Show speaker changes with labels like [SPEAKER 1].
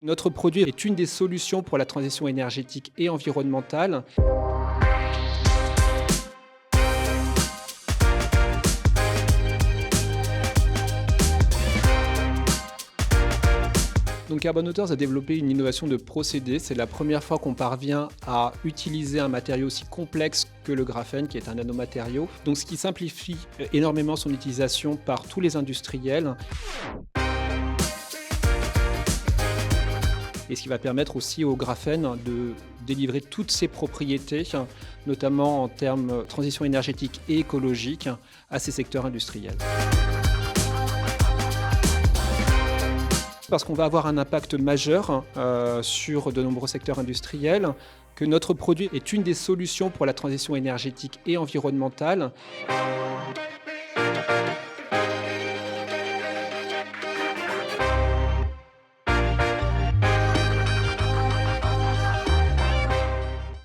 [SPEAKER 1] Notre produit est une des solutions pour la transition énergétique et environnementale. Donc Alban a développé une innovation de procédé. C'est la première fois qu'on parvient à utiliser un matériau aussi complexe que le graphène, qui est un nanomatériau. Donc ce qui simplifie énormément son utilisation par tous les industriels. Et ce qui va permettre aussi au graphène de délivrer toutes ses propriétés, notamment en termes de transition énergétique et écologique, à ces secteurs industriels. Parce qu'on va avoir un impact majeur sur de nombreux secteurs industriels, que notre produit est une des solutions pour la transition énergétique et environnementale.